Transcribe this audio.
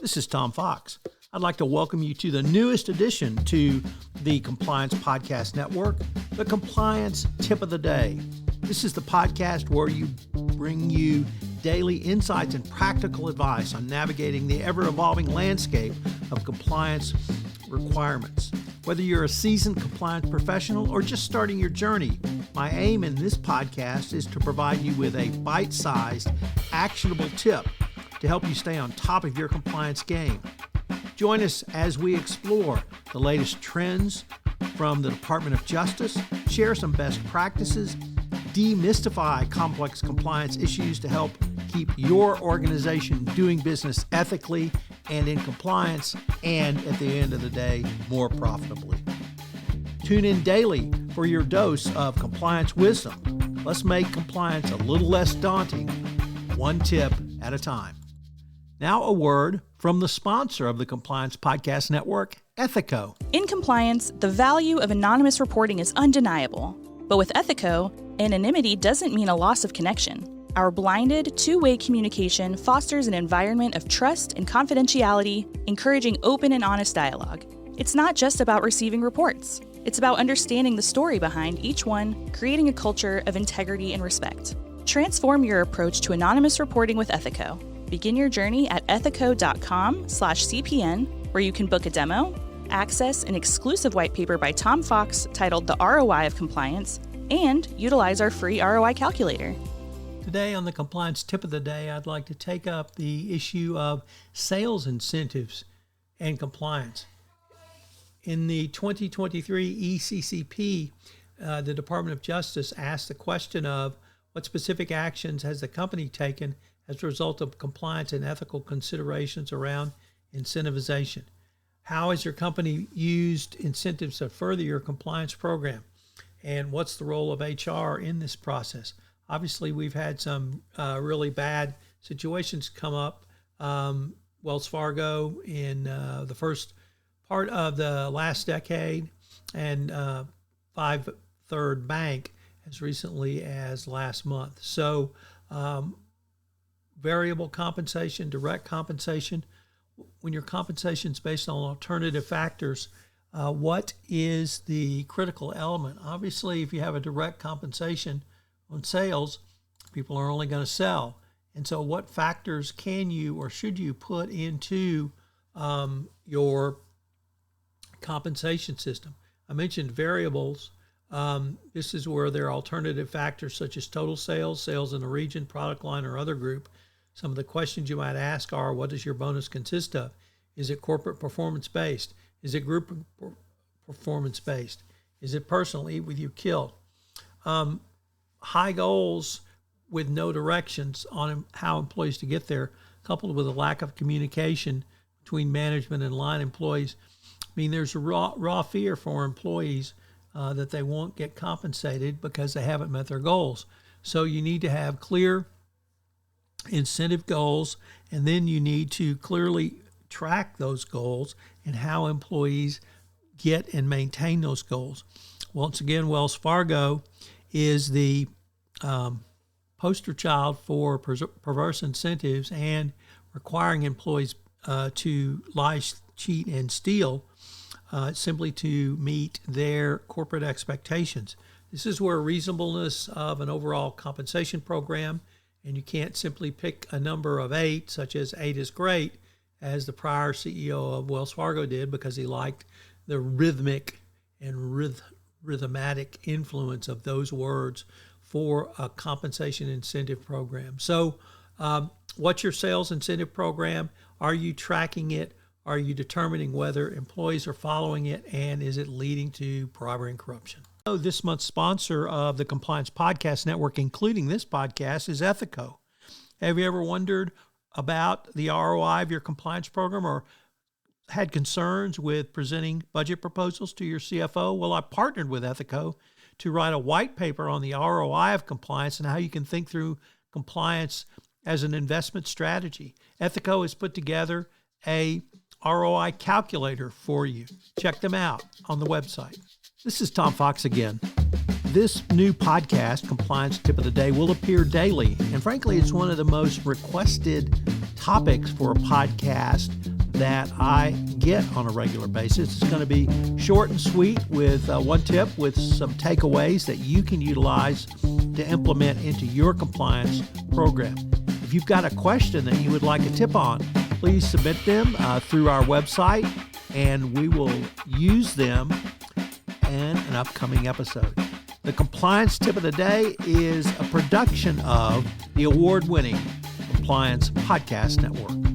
This is Tom Fox. I'd like to welcome you to the newest addition to the Compliance Podcast Network, the Compliance Tip of the Day. This is the podcast where we bring you daily insights and practical advice on navigating the ever-evolving landscape of compliance requirements. Whether you're a seasoned compliance professional or just starting your journey, my aim in this podcast is to provide you with a bite-sized, actionable tip to help you stay on top of your compliance game. Join us as we explore the latest trends from the Department of Justice, share some best practices, demystify complex compliance issues to help keep your organization doing business ethically and in compliance, and at the end of the day, more profitably. Tune in daily for your dose of compliance wisdom. Let's make compliance a little less daunting, one tip at a time. Now a word from the sponsor of the Compliance Podcast Network, Ethico. In compliance, the value of anonymous reporting is undeniable. But with Ethico, anonymity doesn't mean a loss of connection. Our blinded, two-way communication fosters an environment of trust and confidentiality, encouraging open and honest dialogue. It's not just about receiving reports. It's about understanding the story behind each one, creating a culture of integrity and respect. Transform your approach to anonymous reporting with Ethico. Begin your journey at ethico.com/CPN, where you can book a demo, access an exclusive white paper by Tom Fox titled The ROI of Compliance, and utilize our free ROI calculator. Today on the Compliance Tip of the Day, I'd like to take up the issue of sales incentives and compliance. In the 2023 ECCP, the Department of Justice asked the question of what specific actions has the company taken as a result of compliance and ethical considerations around incentivization. How has your company used incentives to further your compliance program? And what's the role of HR in this process? Obviously, we've had some really bad situations come up. Wells Fargo in the first part of the last decade, and Five Third Bank as recently as last month. So variable compensation, direct compensation. When your compensation is based on alternative factors, what is the critical element? Obviously, if you have a direct compensation on sales, people are only going to sell. And so what factors can you or should you put into your compensation system? I mentioned variables. This is where there are alternative factors such as total sales, sales in a region, product line, or other group. Some of the questions you might ask are, what does your bonus consist of? Is it corporate performance-based? Is it group performance-based? Is it personal, eat with you, kill? High goals with no directions on how employees to get there, coupled with a lack of communication between management and line employees. I mean, there's a raw fear for employees that they won't get compensated because they haven't met their goals. So you need to have clear incentive goals, and then you need to clearly track those goals and how employees get and maintain those goals. Once again, Wells Fargo is the poster child for perverse incentives and requiring employees to lie, cheat, and steal simply to meet their corporate expectations. This is where reasonableness of an overall compensation program, and you can't simply pick a number of 8, such as 8 is great, as the prior CEO of Wells Fargo did, because he liked the rhythmic and rhythmatic influence of those words for a compensation incentive program. So what's your sales incentive program? Are you tracking it? Are you determining whether employees are following it? And is it leading to bribery and corruption? So this month's sponsor of the Compliance Podcast Network, including this podcast, is Ethico. Have you ever wondered about the ROI of your compliance program or had concerns with presenting budget proposals to your CFO? Well, I partnered with Ethico to write a white paper on the ROI of compliance and how you can think through compliance as an investment strategy. Ethico has put together a ROI calculator for you. Check them out on the website. This is Tom Fox again. This new podcast, Compliance Tip of the Day, will appear daily. And frankly, it's one of the most requested topics for a podcast that I get on a regular basis. It's going to be short and sweet with one tip with some takeaways that you can utilize to implement into your compliance program. If you've got a question that you would like a tip on, please submit them through our website, and we will use them in an upcoming episode. The compliance tip of the day is a production of the award-winning Compliance Podcast Network.